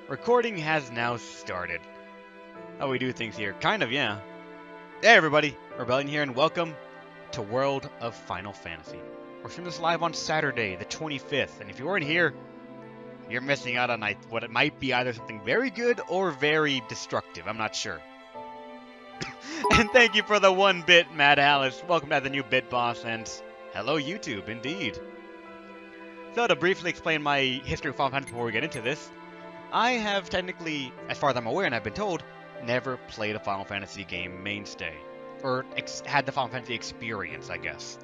Recording has now started. How we do things here. Kind of, yeah. Hey everybody, Rebellion here and welcome to World of Final Fantasy. We're streaming this live on Saturday, the 25th, and if you weren't here, you're missing out on what it might be either something very good or very destructive. I'm not sure. And thank you for the 1-bit, Mad Alice. Welcome to the new Bit Boss, and hello YouTube, indeed. So to briefly explain my history of Final Fantasy before we get into this, I have technically, as far as I'm aware and I've been told, never played a Final Fantasy game mainstay. Or had the Final Fantasy experience, I guess.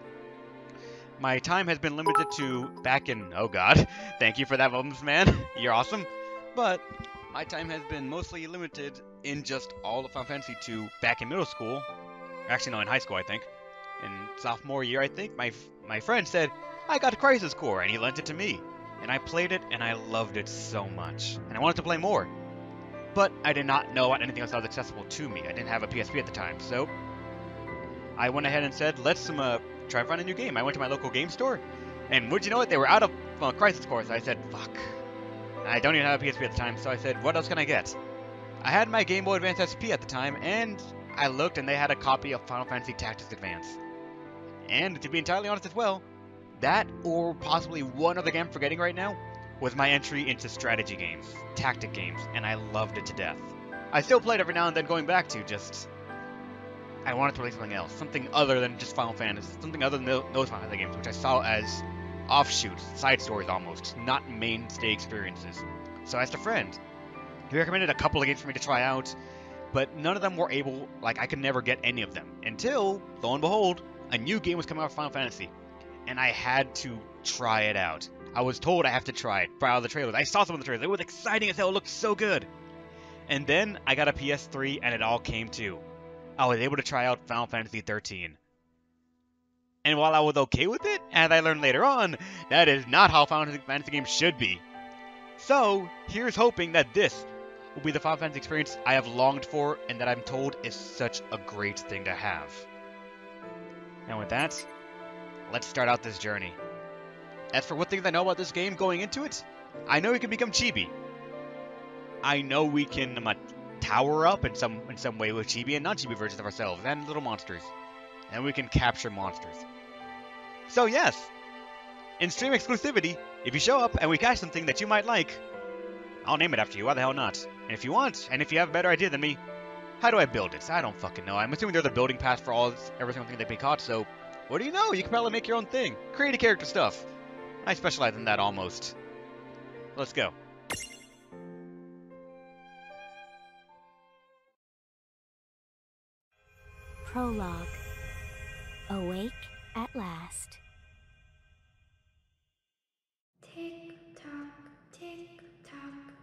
My time has been limited to back in... Oh god, thank you for that, Mums Man. You're awesome. But my time has been mostly limited in just all of Final Fantasy to back in middle school. Actually, no, in high school, I think. In sophomore year, I think, my friend said, I got a Crisis Core, and he lent it to me. And I played it, and I loved it so much. And I wanted to play more. But I did not know anything else that was accessible to me. I didn't have a PSP at the time, so I went ahead and said, let's try and find a new game. I went to my local game store, and would you know it? They were out of Crisis Core, so I said, fuck. I don't even have a PSP at the time, so I said, what else can I get? I had my Game Boy Advance SP at the time, and I looked, and they had a copy of Final Fantasy Tactics Advance. And to be entirely honest as well, that, or possibly one other game I'm forgetting right now, was my entry into strategy games, tactic games, and I loved it to death. I still played every now and then going back to just... I wanted to play something else, something other than just Final Fantasy, something other than those Final Fantasy games, which I saw as offshoots, side stories almost, not mainstay experiences. So I asked a friend. He recommended a couple of games for me to try out, but none of them were able, I could never get any of them, until, lo and behold, a new game was coming out for Final Fantasy. And I had to try it out. I was told I have to try it, try all the trailers. I saw some of the trailers. It was exciting as hell. It looked so good. And then I got a PS3 and it all came to. I was able to try out Final Fantasy 13. And while I was okay with it, as I learned later on, that is not how Final Fantasy games should be. So, here's hoping that this will be the Final Fantasy experience I have longed for and that I'm told is such a great thing to have. And with that, let's start out this journey. As for what things I know about this game going into it, I know we can become chibi. I know we can tower up in some way with chibi and non-chibi versions of ourselves and little monsters. And we can capture monsters. So yes, in stream exclusivity, if you show up and we catch something that you might like, I'll name it after you, why the hell not? And if you want, and if you have a better idea than me, how do I build it? I don't fucking know. I'm assuming there's a building path for every single thing that can be caught, so what do you know? You can probably make your own thing. Create a character stuff. I specialize in that almost. Let's go. Prologue. Awake at last. Tick tock, tick tock,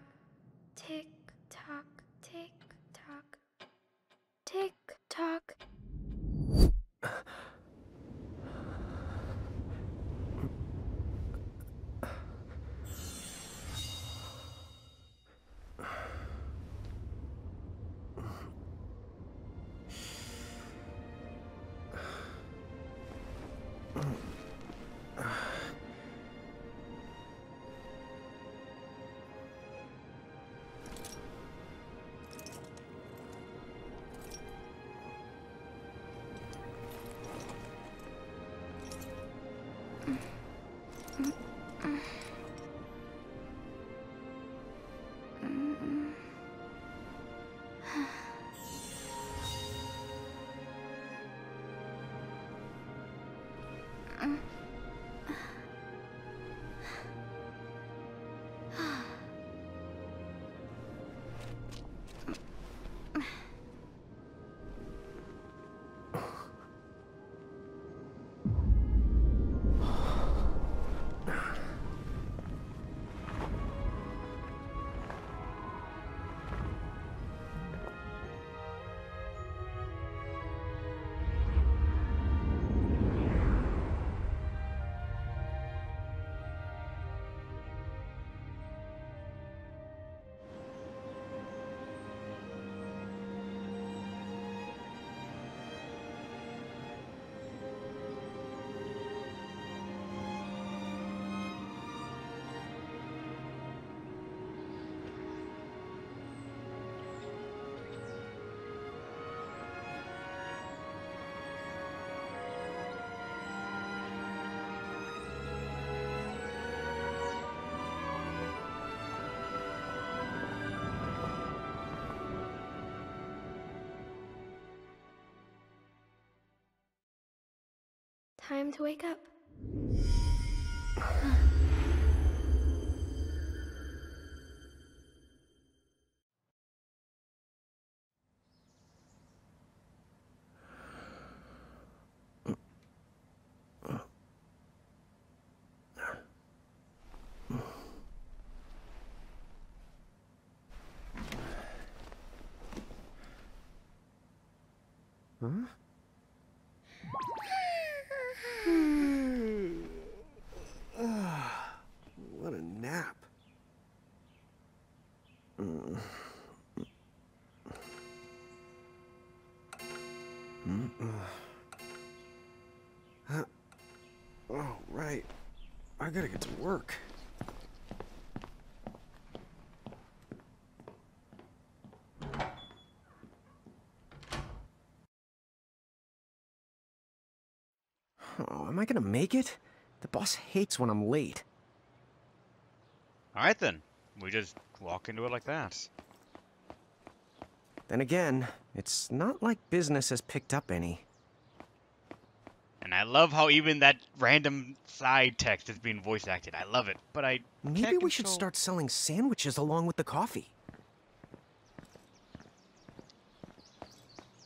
tick tock, tick tock, tick tock. Time to wake up. Huh? What a nap. Oh, right. I gotta get to work. Oh, am I gonna make it? The boss hates when I'm late. Alright then. We just walk into it like that. Then again, it's not like business has picked up any. And I love how even that random side text is being voice acted. I love it. But I Maybe can't we should control- start selling sandwiches along with the coffee.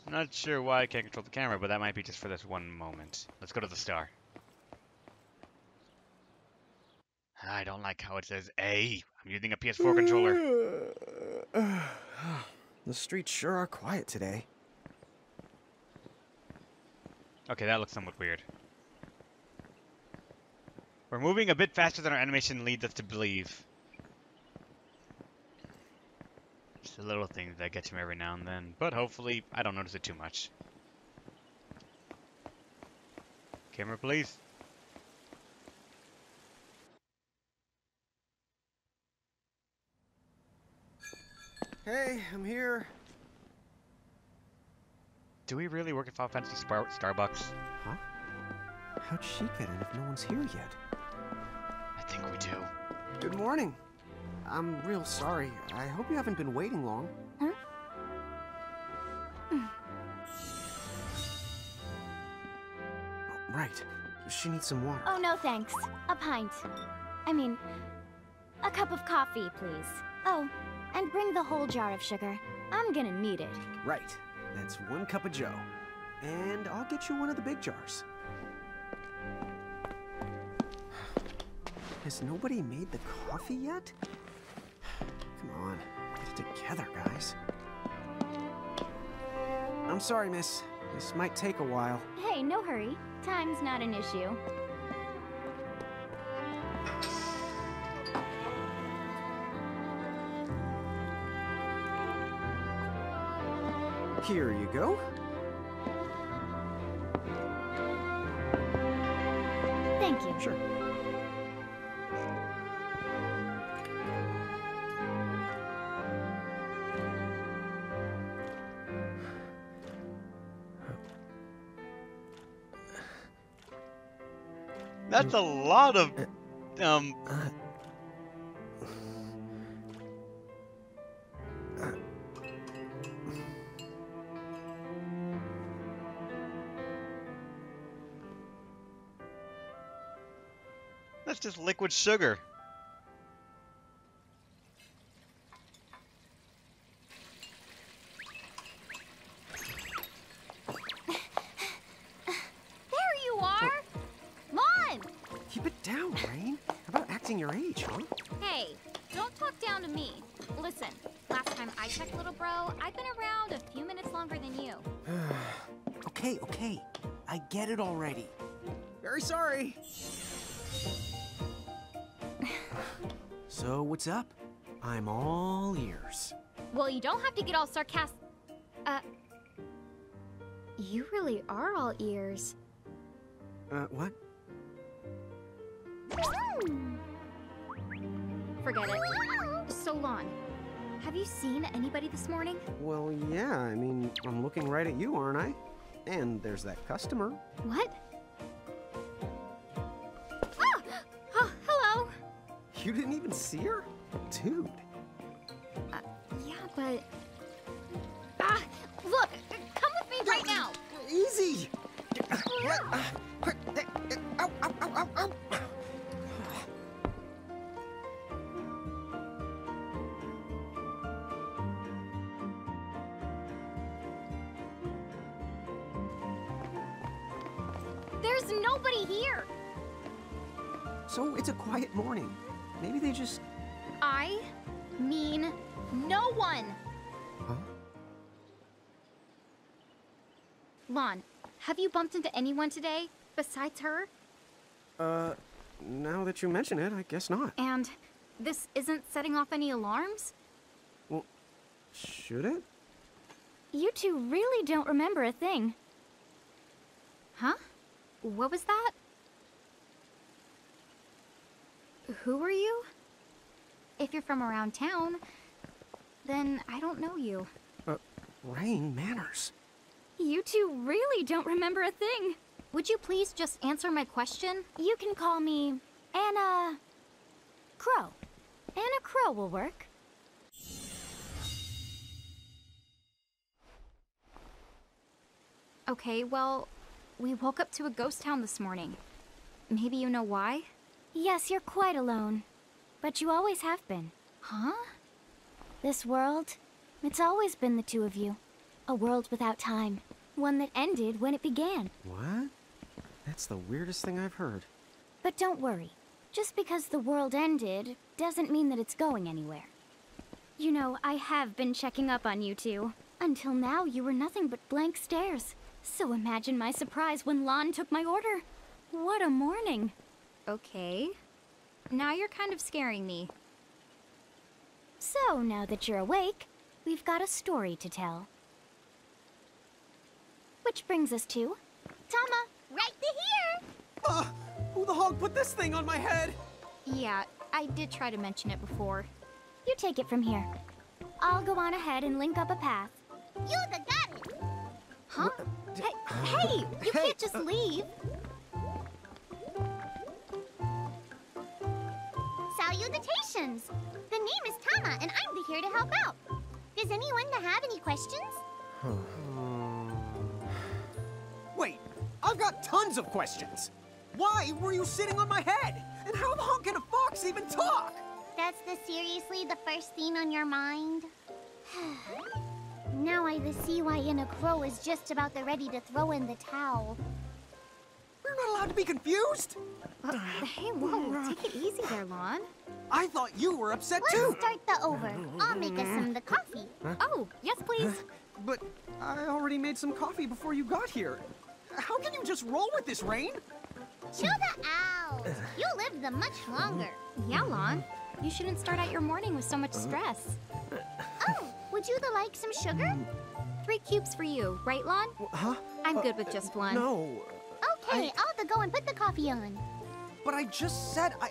I'm not sure why I can't control the camera, but that might be just for this one moment. Let's go to the star. I don't like how it says A. I'm using a PS4 controller. The streets sure are quiet today. Okay, that looks somewhat weird. We're moving a bit faster than our animation leads us to believe. Just the little things that get to me every now and then, but hopefully I don't notice it too much. Camera, please. Hey, I'm here. Do we really work at Final Fantasy Starbucks? Huh? How'd she get in if no one's here yet? I think we do. Good morning. I'm real sorry. I hope you haven't been waiting long. Huh? Oh, right. She needs some water. Oh, no thanks. A pint. I mean, a cup of coffee, please. Oh, and bring the whole jar of sugar. I'm gonna need it. Right. That's 1 cup of joe. And I'll get you one of the big jars. Has nobody made the coffee yet? Come on, get it together, guys. I'm sorry, miss. This might take a while. Hey, no hurry. Time's not an issue. Here you go. Thank you. Sure. That's a lot of, That's just liquid sugar. There you are! Come on! Keep it down, Rain. How about acting your age, huh? Hey, don't talk down to me. Listen, last time I checked, little bro, I've been around a few minutes longer than you. Okay, okay. I get it already. Very sorry. So, what's up? I'm all ears. Well, you don't have to get all sarcastic. You really are all ears. What? Forget it. So, Lon, have you seen anybody this morning? Well, yeah, I mean, I'm looking right at you, aren't I? And there's that customer. What? Ah! Oh, hello. You didn't even see her? Dude. Yeah, but... Ah! Look! Come with me right now! Easy! Ow, ow, ow, ow, ow. There's nobody here. So it's a quiet morning. Maybe they just... I mean no one. Huh? Lon, have you bumped into anyone today besides her? Now that you mention it, I guess not. And this isn't setting off any alarms? Well, should it? You two really don't remember a thing. Huh? What was that? Who are you? If you're from around town, then I don't know you. Rain manners. You two really don't remember a thing. Would you please just answer my question? You can call me Anna Crow. Anna Crow will work. Okay, well, we woke up to a ghost town this morning. Maybe you know why? Yes, you're quite alone. But you always have been. Huh? This world, it's always been the two of you. A world without time. One that ended when it began. What? That's the weirdest thing I've heard. But don't worry. Just because the world ended doesn't mean that it's going anywhere. You know, I have been checking up on you two. Until now, you were nothing but blank stares. So imagine my surprise when Lon took my order. What a morning. Okay. Now you're kind of scaring me. So, now that you're awake, we've got a story to tell. Which brings us to... Tama, right here! Who the hog put this thing on my head? Yeah, I did try to mention it before. You take it from here. I'll go on ahead and link up a path. You the got it! Huh? Hey, you can't just leave. Salutations! The name is Tama, and I'm here to help out. Does anyone have any questions? Wait, I've got tons of questions. Why were you sitting on my head? And how the hell can a fox even talk? That's seriously the first thing on your mind? Now I see why Anna Crow is just about ready to throw in the towel. We're not allowed to be confused? Hey, whoa, take it easy there, Lon. I thought you were upset Let's too. start the over. I'll make us some the coffee. Oh, yes, please. But I already made some coffee before you got here. How can you just roll with this, Rain? Chill the out. You live the much longer. Yeah, Lon. You shouldn't start out your morning with so much stress. Oh, would you like some sugar? 3 cubes for you, right, Lon? Huh? I'm good with just one. No. Okay, I'll go and put the coffee on. But I just said I...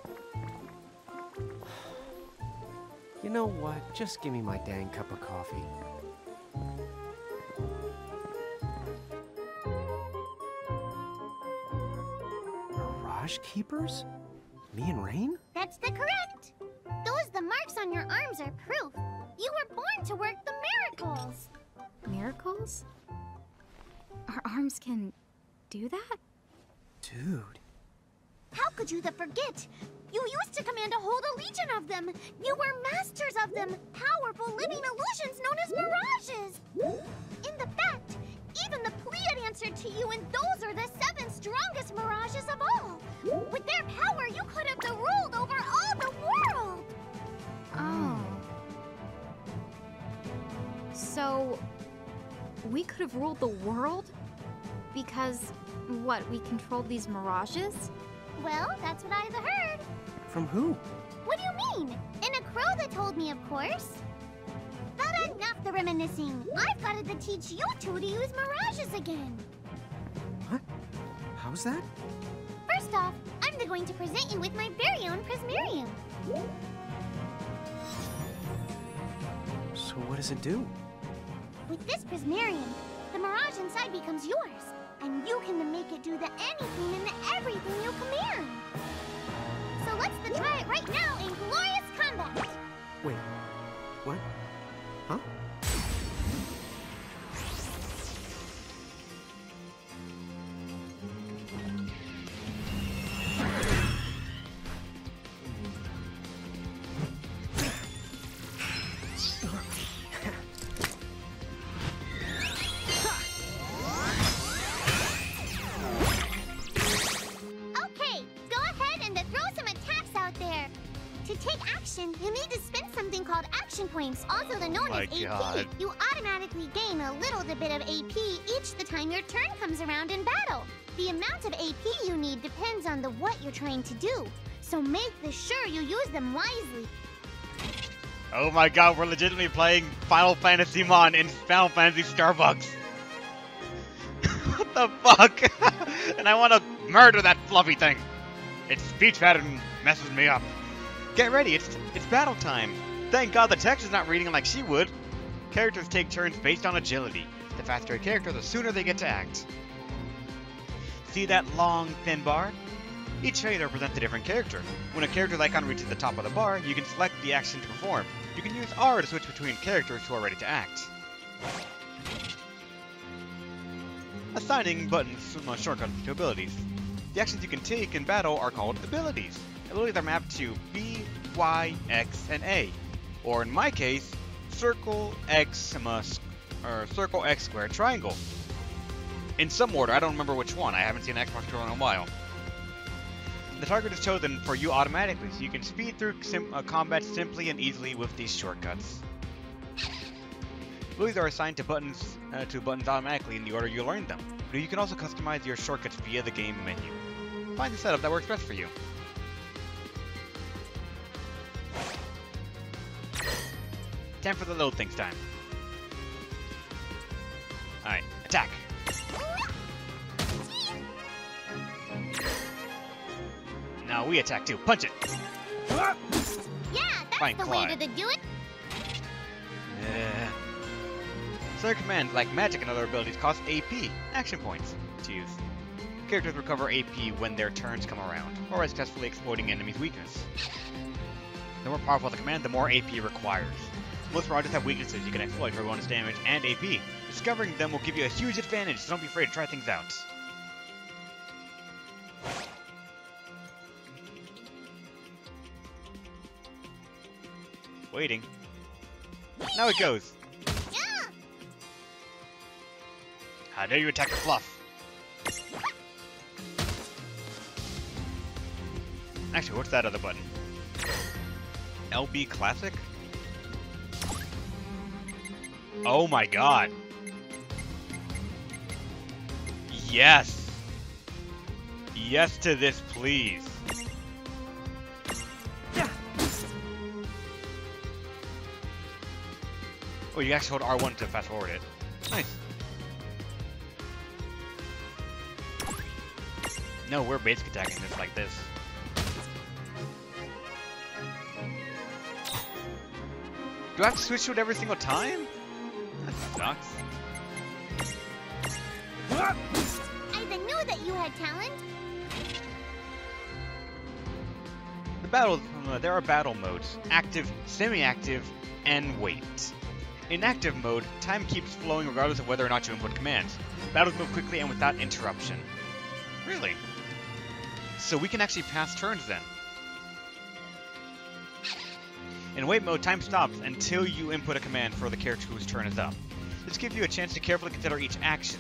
You know what? Just give me my dang cup of coffee. Mirage Keepers? Me and Rain? That's correct. The marks on your arms are proof. You were born to work the miracles. Miracles? Our arms can do that? Dude. How could you forget? You used to command a whole legion of them. You were masters of them, powerful living illusions known as mirages. In the fact, even the Pleiad answered to you, and those are the 7 strongest mirages of all. With their power, you could have ruled over all the world. Oh. So, we could have ruled the world? Because, what, we controlled these mirages? Well, that's what I've heard. From who? What do you mean? In a crow that told me, of course. But enough the reminiscing. I've got to teach you two to use mirages again. What? How's that? First off, I'm going to present you with my very own Prismarium. So what does it do? With this Prismarium, the mirage inside becomes yours. And you can make it do the anything and the everything you command. So let's try it right now in glorious combat. Wait. What? Huh? Okay, go ahead and throw some attacks out there. To take action, you need to spend something called action points, also known My as AP. God. You automatically gain a little bit of AP each the time your turn comes around in battle. The amount of AP you need depends on what you're trying to do, so make sure you use them wisely. Oh my god, we're legitimately playing Final Fantasy Mon in Final Fantasy Starbucks. What the fuck? And I want to murder that fluffy thing. Its speech pattern messes me up. Get ready, it's battle time. Thank God the text is not reading like she would. Characters take turns based on agility. The faster a character, the sooner they get to act. See that long, thin bar? Each phase represents a different character. When a character's icon reaches the top of the bar, you can select the action to perform. You can use R to switch between characters who are ready to act. Assigning buttons shortcuts to abilities. The actions you can take in battle are called abilities. Abilities are mapped to B, Y, X, and A. Or in my case, circle, X, circle, X, square, triangle. In some order, I don't remember which one. I haven't seen an Xbox controller in a while. The target is chosen for you automatically, so you can speed through combat simply and easily with these shortcuts. Abilities are assigned to buttons automatically in the order you learned them, but you can also customize your shortcuts via the game menu. Find the setup that works best for you. Time for the load things time. Alright, attack! Now we attack too. Punch it! Yeah, that's Fine, the way to do it. Yeah. Certain commands like magic and other abilities cost AP, action points, to use. Characters recover AP when their turns come around, or by successfully exploiting enemies' weakness. The more powerful the command, the more AP requires. Most mirages have weaknesses you can exploit for bonus damage and AP. Discovering them will give you a huge advantage, so don't be afraid to try things out. Waiting. Now it goes. Yeah. How dare you attack the fluff? Actually, what's that other button? LB Classic? Oh my god. Yes. Yes to this, please. Oh, you actually hold R1 to fast forward it. Nice. No, we're basic attacking this like this. Do I have to switch to it every single time? That sucks. I knew that you had talent. There are battle modes: active, semi-active, and wait. In active mode, time keeps flowing regardless of whether or not you input commands. Battles move quickly and without interruption. Really? So we can actually pass turns then. In wait mode, time stops until you input a command for the character whose turn is up. This gives you a chance to carefully consider each action.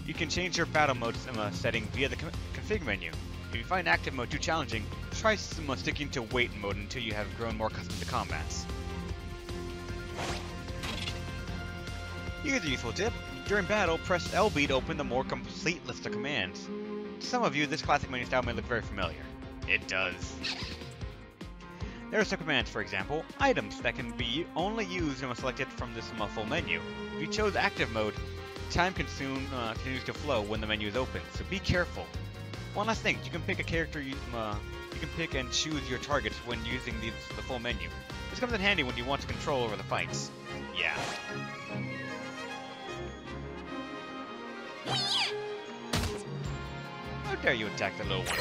You can change your battle mode setting via the config menu. If you find active mode too challenging, try sticking to wait mode until you have grown more accustomed to combats. Here's a useful tip. During battle, press LB to open the more complete list of commands. To some of you, this classic menu style may look very familiar. It does. There are some commands, for example, items that can be only used when selected from this full menu. If you chose active mode, time continues to flow when the menu is open, so be careful. One last thing, you can pick a character, you can pick and choose your targets when using the full menu. This comes in handy when you want to control over the fights. Yeah. How dare you attack the little one?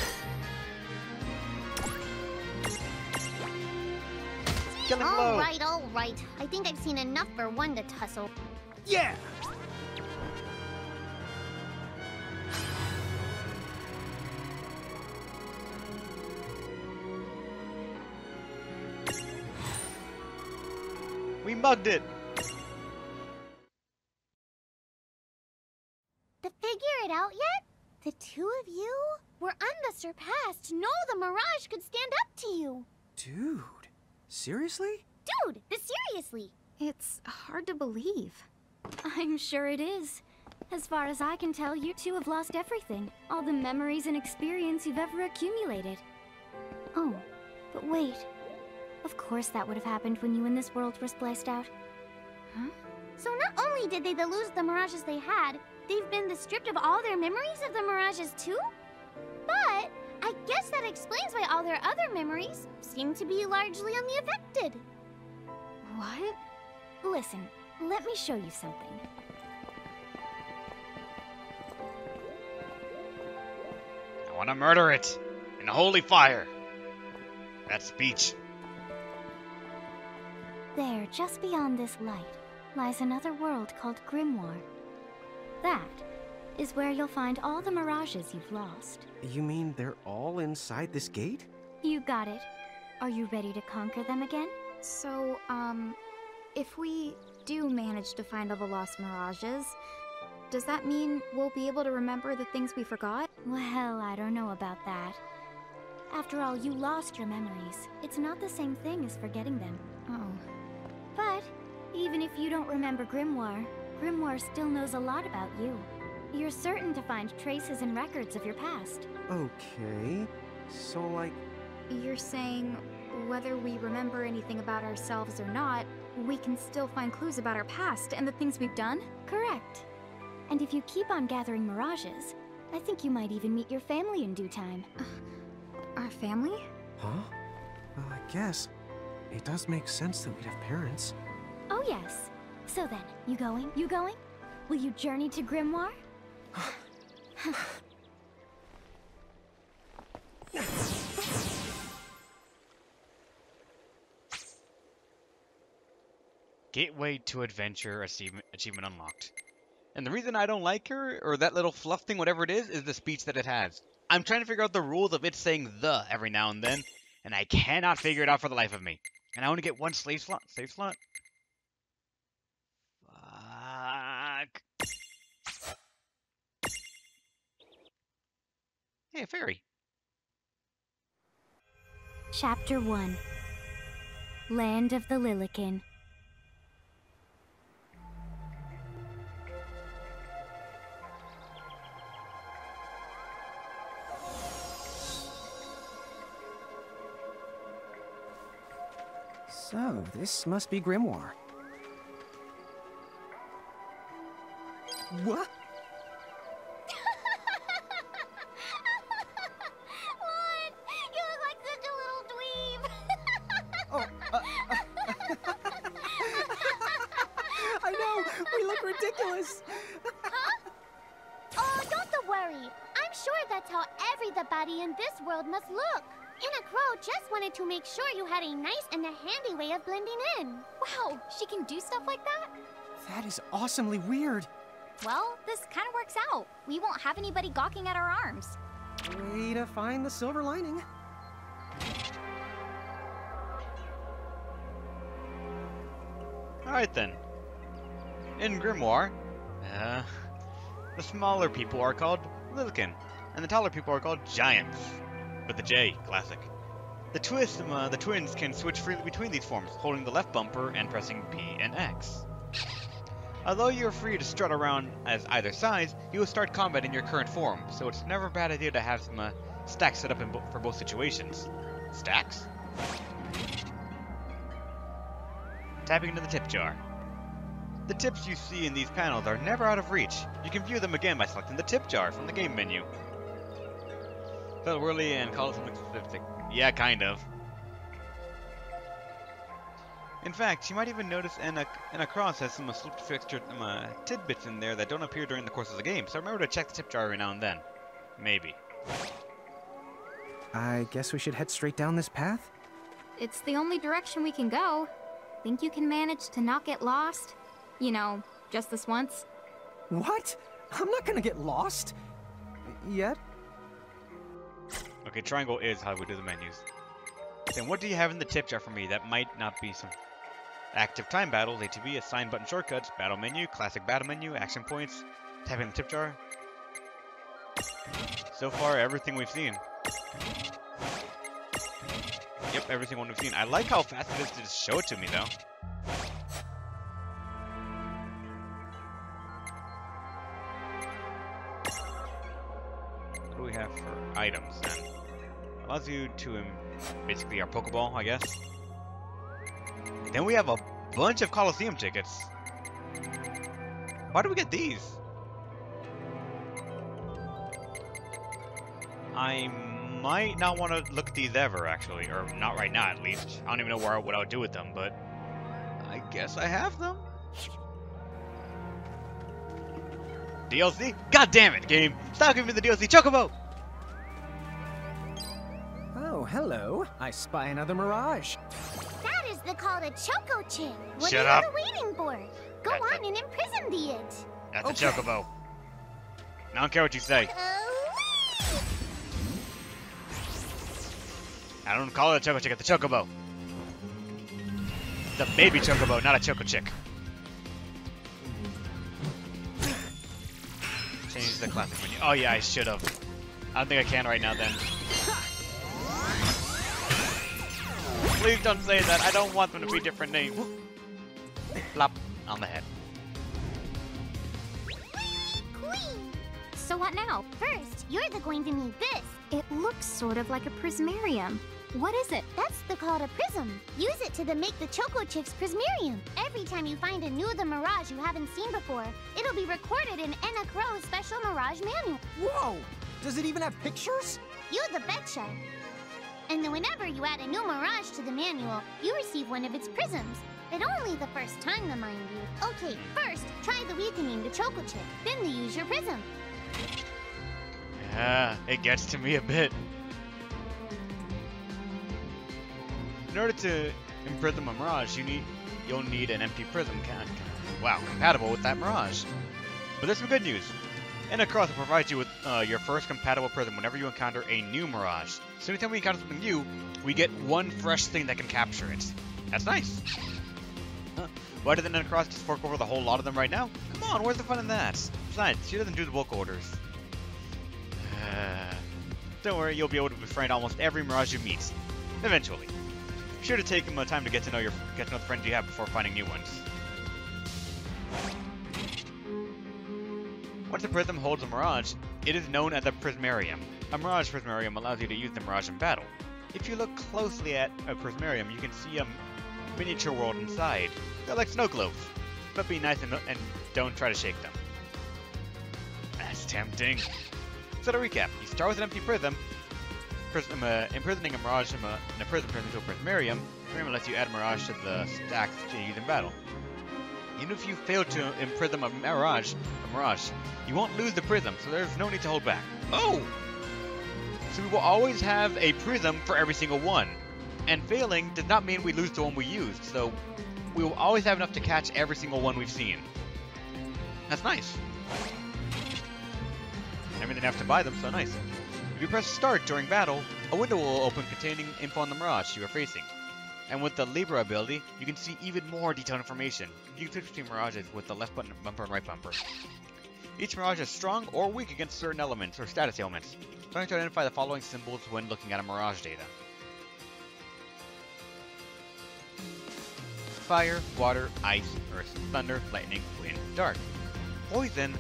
Killing blow! All right. I think I've seen enough for one to tussle. Yeah! We mugged it! To figure it out yet? The two of you were unsurpassed. No, the Mirage could stand up to you. Dude, seriously? Dude, seriously. It's hard to believe. I'm sure it is. As far as I can tell, you two have lost everything. All the memories and experience you've ever accumulated. Oh, but wait. Of course that would have happened when you and this world were spliced out. Huh? So not only did they lose the Mirages they had, they've been stripped of all their memories of the Mirages too? But I guess that explains why all their other memories seem to be largely unaffected. What? Listen, let me show you something. I want to murder it in a holy fire. That speech. There, just beyond this light, lies another world called Grimoire. That is where you'll find all the mirages you've lost. You mean they're all inside this gate? You got it. Are you ready to conquer them again? So, if we do manage to find all the lost mirages, does that mean we'll be able to remember the things we forgot? Well, I don't know about that. After all, you lost your memories. It's not the same thing as forgetting them. Oh. But even if you don't remember Grimoire, Grimoire still knows a lot about you. You're certain to find traces and records of your past. Okay. So, like... You're saying whether we remember anything about ourselves or not, we can still find clues about our past and the things we've done? Correct. And if you keep on gathering mirages, I think you might even meet your family in due time. Our family? Huh? Well, I guess. It does make sense that we'd have parents. Oh yes. So then, you going? You going? Will you journey to Grimoire? Gateway to Adventure achievement unlocked. And the reason I don't like her, or that little fluff thing, whatever it is the speech that it has. I'm trying to figure out the rules of it saying the every now and then, and I cannot figure it out for the life of me. And I only get one slave slot. Slave slot? Fuck. Hey, a fairy. Chapter 1. Land of the Lilican. So, this must be Grimoire. What? What? You look like such a little dweeb. Oh, I know! We look ridiculous! Oh, don't worry. I'm sure that's how everybody in this world must look. Anna Crow just wanted to make sure you had a nice and a handy way of blending in. Wow, she can do stuff like that? That is awesomely weird. Well, this kind of works out. We won't have anybody gawking at our arms. Way to find the silver lining. Alright then. In Grimoire, the smaller people are called Lilican, and the taller people are called Giants. With the J, classic. The twins can switch freely between these forms, holding the left bumper and pressing P and X. Although you're free to strut around as either size, you will start combat in your current form, so it's never a bad idea to have some stacks set up for both situations. Stacks? Tapping into the tip jar. The tips you see in these panels are never out of reach. You can view them again by selecting the tip jar from the game menu. Felt whirly and call it something specific. Yeah, kind of. In fact, you might even notice Anna Cross has some slipped extra tidbits in there that don't appear during the course of the game, so remember to check the tip jar every now and then. Maybe. I guess we should head straight down this path? It's the only direction we can go. Think you can manage to not get lost? You know, just this once? What? I'm not gonna get lost. Yet? Okay, triangle is how we do the menus. Then what do you have in the tip jar for me that might not be some... Active time battles, ATB, assign button shortcuts, battle menu, classic battle menu, action points, tapping the tip jar. So far, everything we've seen. Yep, every single one we've seen. I like how fast it is to just show it to me, though. What do we have for items, then? Allows you to, basically, our Pokeball, I guess. Then we have a bunch of Coliseum tickets. Why do we get these? I might not want to look at these ever, actually. Or not right now, at least. I don't even know what I would do with them, but I guess I have them. DLC? God damn it, game! Stop giving me the DLC Chocobo! Oh, hello. I spy another mirage. That is called a Choco Chick. What Shut are up. you waiting for? Go That's on and imprison the it. That's Okay. a Chocobo. I don't care what you say. I don't call it a Choco Chick, it's a Chocobo. It's a baby Chocobo, not a Choco Chick. Change the classic menu. Oh yeah, I should have. I don't think I can right now then. Please don't say that. I don't want them to be different names. Flop on the head. Queen. So what now? First, you're going to need this. It looks sort of like a prismarium. What is it? That's called a prism. Use it to make the Choco Chick's Prismarium. Every time you find a new the Mirage you haven't seen before, it'll be recorded in Enna Crow's special Mirage manual. Whoa! Does it even have pictures? You the betcha. And then whenever you add a new Mirage to the manual, you receive one of its prisms. But only the first time, mind you. Okay, first, try the weakening the Choco Chick. Then you use your prism. Yeah, it gets to me a bit. In order to imprison a Mirage, you'll need an empty prism compatible with that Mirage. But there's some good news. Enna Cross will provide you with your first compatible prism whenever you encounter a new Mirage. So anytime we encounter something new, we get one fresh thing that can capture it. That's nice. Huh. Why doesn't Enna Cross just fork over the whole lot of them right now? Come on, where's the fun in that? Besides, she doesn't do the bulk orders. Don't worry, you'll be able to befriend almost every Mirage you meet. Eventually. Be sure to take time to get to know the friends you have before finding new ones. Once a prism holds a Mirage, it is known as a Prismarium. A Mirage Prismarium allows you to use the Mirage in battle. If you look closely at a Prismarium, you can see a miniature world inside. They're like snow globes, but be nice and don't try to shake them. That's tempting. So to recap, you start with an empty prism. Imprisoning a Mirage in a prism turns into a Prismarium. Prismarium lets you add a Mirage to the stacks to use in battle. Even if you fail to imprison a Mirage, you won't lose the prism, so there's no need to hold back. Oh! So we will always have a prism for every single one. And failing does not mean we lose the one we used, so we will always have enough to catch every single one we've seen. That's nice. Never didn't have to buy them, so nice. If you press start during battle, a window will open containing info on the Mirage you are facing. And with the Libra ability, you can see even more detailed information. You can switch between Mirages with the left button bumper and right bumper. Each Mirage is strong or weak against certain elements or status ailments. Trying to identify the following symbols when looking at a Mirage data. Fire, water, ice, earth, thunder, lightning, wind, dark. Poison,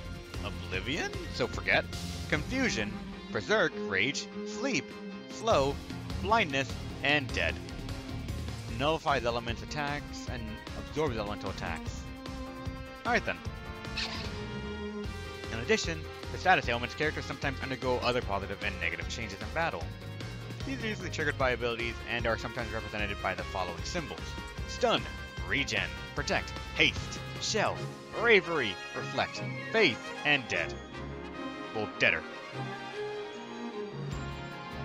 oblivion, so forget, confusion, berserk, rage, sleep, slow, blindness, and dead. Nullifies elements attacks and absorbs elemental attacks. Alright then. In addition, the status ailments characters sometimes undergo other positive and negative changes in battle. These are usually triggered by abilities and are sometimes represented by the following symbols: Stun, Regen, Protect, Haste, Shell, Bravery, Reflect, Faith, and Dead. Well, deader.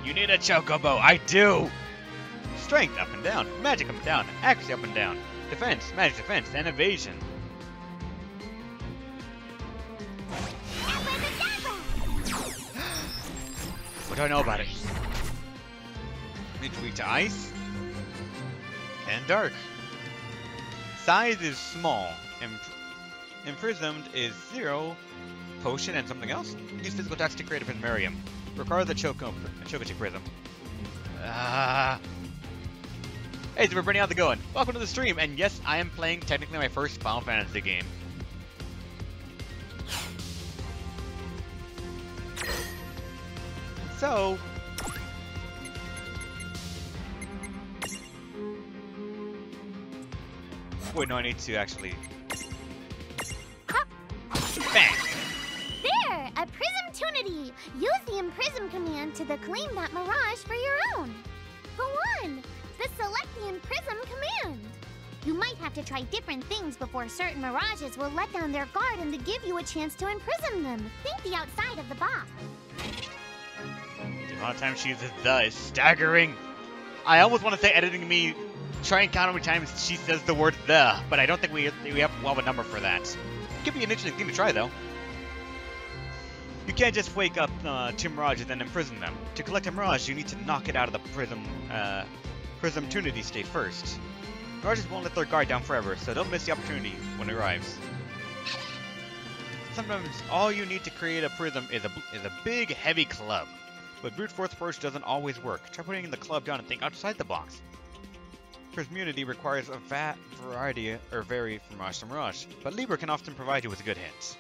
You need a Chocobo, I do! Strength up and down, magic up and down, accuracy up and down, defense, magic defense, and evasion. What do I know about it? It's weak to ice and dark. Size is small. Imprisoned is 0. Potion and something else. Use physical attacks to create a Prismarium. Require the Choco-Chick Prism. Hey, so we're Brittany, how's it going? Welcome to the stream, and yes, I am playing technically my first Final Fantasy game. So... Wait, no, I need to actually... Bang! There! A Prismtunity! Use the Imprism command to claim that mirage for your own. Go on! The Select the Imprism command! You might have to try different things before certain mirages will let down their guard and to give you a chance to imprison them. Think the outside of the box. The amount of times she uses the is staggering. I almost want to say editing me, try and count how many times she says the word the, but I don't think we have a number for that. Could be an interesting thing to try, though. You can't just wake up 2 mirages and then imprison them. To collect a mirage, you need to knock it out of the Prismtunity state first. Mirages won't let their guard down forever, so don't miss the opportunity when it arrives. Sometimes all you need to create a prism is a big, heavy club. But brute force approach doesn't always work. Try putting the club down and think outside the box. Prismunity requires a variety or vary from mirage to mirage, but Libra can often provide you with good hints.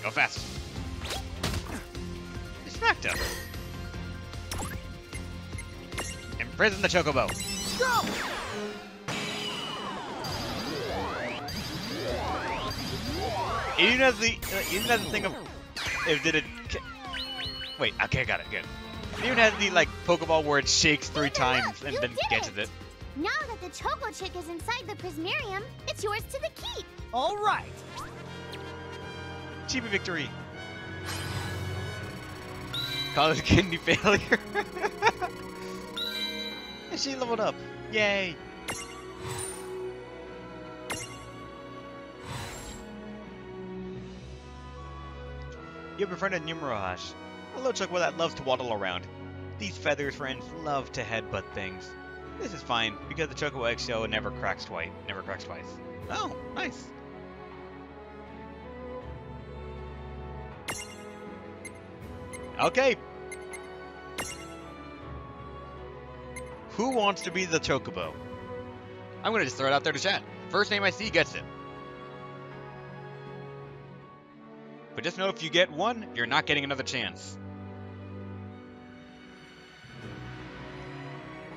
Go fast. You smacked him. Imprison the Chocobo. Go! Even as the thing of if did it. Wait, okay, I got it. Good. It even has the Pokeball where it shakes 3 times and then catches it. Now that the Choco-Chick is inside the Prismarium, it's yours to the keep. All right. Chibi victory. College kidney failure. And she leveled up. Yay. You befriended a new mirage. A little Chocobo that loves to waddle around. These feathers, friends, love to headbutt things. This is fine, because the Chocobo eggshell never cracks twice. Oh, nice. Okay. Who wants to be the Chocobo? I'm gonna just throw it out there to chat. First name I see gets it. But just know if you get one, you're not getting another chance.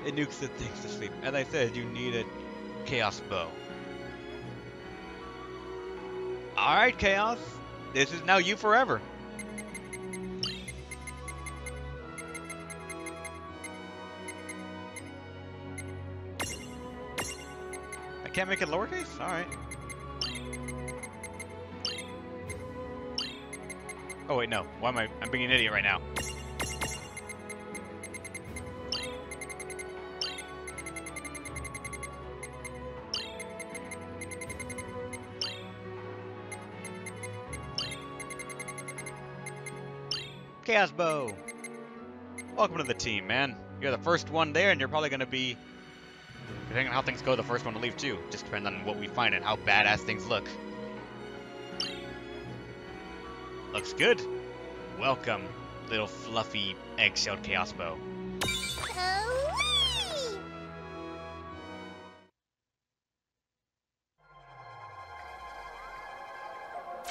It nukes the things to sleep. As I said, you need a Chaos Bow. Alright, Chaos. This is now you forever. I can't make it lowercase? Alright. Oh wait, no. Why am I'm being an idiot right now. Chaos Bow! Welcome to the team, man. You're the first one there, and you're probably gonna be, depending on how things go, the first one to leave too. Just depends on what we find and how badass things look. Looks good. Welcome, little fluffy egg-shelled Chaos Bow.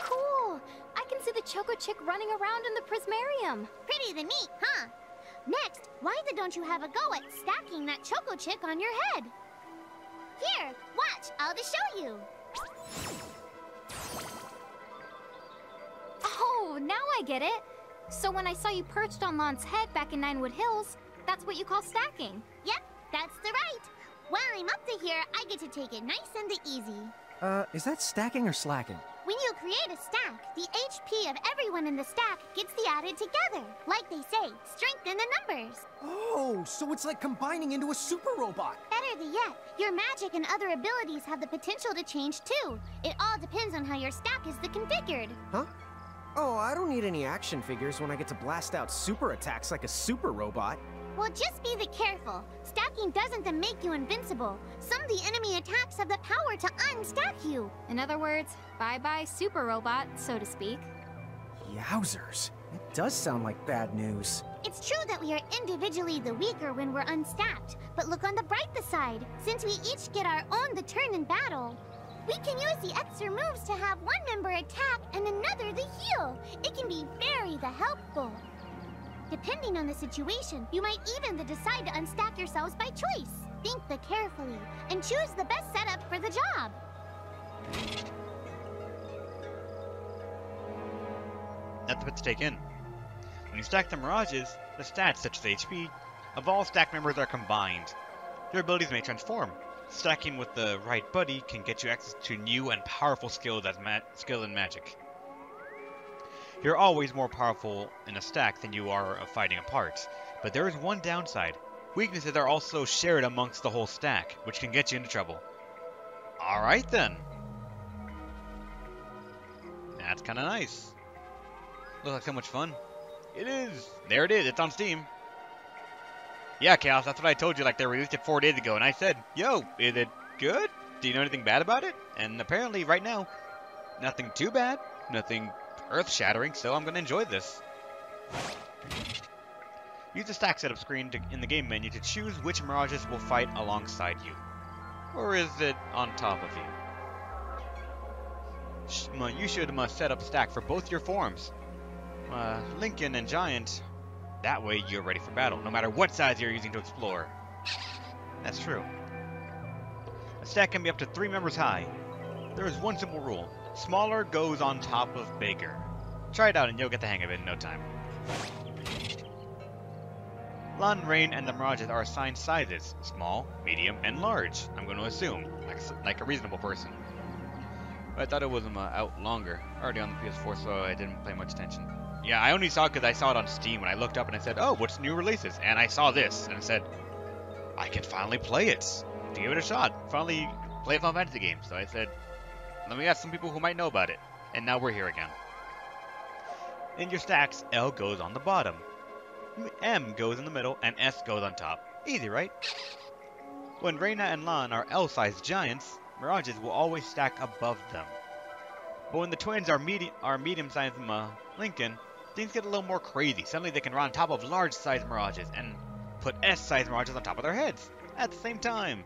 Cool! I can see the Choco-Chick running around in the Prismarium. Pretty the neat, huh? Next, why don't you have a go at stacking that Choco-Chick on your head? Here, watch, I'll just show you. Oh, now I get it. So when I saw you perched on Lon's head back in Ninewood Hills, that's what you call stacking. Yep, that's the right. While I'm up to here, I get to take it nice and easy. Is that stacking or slacking? When you create a stack, the HP of everyone in the stack gets added together. Like they say, strengthen the numbers. Oh, so it's like combining into a super robot. Better yet, your magic and other abilities have the potential to change too. It all depends on how your stack is configured. Huh? Oh, I don't need any action figures when I get to blast out super attacks like a super robot. Well, just be careful. Stacking doesn't then make you invincible. Some of the enemy attacks have the power to unstack you. In other words, bye-bye super robot, so to speak. Yowzers. It does sound like bad news. It's true that we are individually the weaker when we're unstacked, but look on the brighter side. Since we each get our own the turn in battle, we can use the extra moves to have one member attack and another the heal. It can be very helpful. Depending on the situation, you might even decide to unstack yourselves by choice. Think carefully and choose the best setup for the job. That's a bit to take in. When you stack the mirages, the stats such as HP of all stack members are combined. Their abilities may transform. Stacking with the right buddy can get you access to new and powerful skills as skill in magic. You're always more powerful in a stack than you are of fighting apart, but there is one downside. Weaknesses are also shared amongst the whole stack, which can get you into trouble. Alright then. That's kinda nice. Looks like so much fun. It is. There it is. It's on Steam. Yeah, Chaos, that's what I told you, like they released it 4 days ago, and I said, yo, is it good? Do you know anything bad about it? And apparently, right now, nothing too bad, nothing earth-shattering, so I'm going to enjoy this. Use the stack setup screen in the game menu to choose which mirages will fight alongside you. Or is it on top of you? You should set up a stack for both your forms. Lincoln and Giant. That way you're ready for battle, no matter what size you're using to explore. That's true. A stack can be up to 3 members high. There is one simple rule. Smaller goes on top of bigger. Try it out and you'll get the hang of it in no time. Lan, Rain, and the Mirages are assigned sizes. Small, medium, and large. I'm going to assume. Like a reasonable person. But I thought it was out longer. Already on the PS4, so I didn't pay much attention. Yeah, I only saw it because I saw it on Steam when I looked up and I said, oh, what's new releases? And I saw this and I said, I can finally play it. To give it a shot. Finally play a Final Fantasy game. So I said, let me ask some people who might know about it. And now we're here again. In your stacks, L goes on the bottom. M goes in the middle and S goes on top. Easy, right? When Reina and Lan are L-sized giants, Mirages will always stack above them. But when the twins are medium-sized Lincoln, things get a little more crazy. Suddenly they can run on top of large-sized Mirages and put S-sized Mirages on top of their heads at the same time.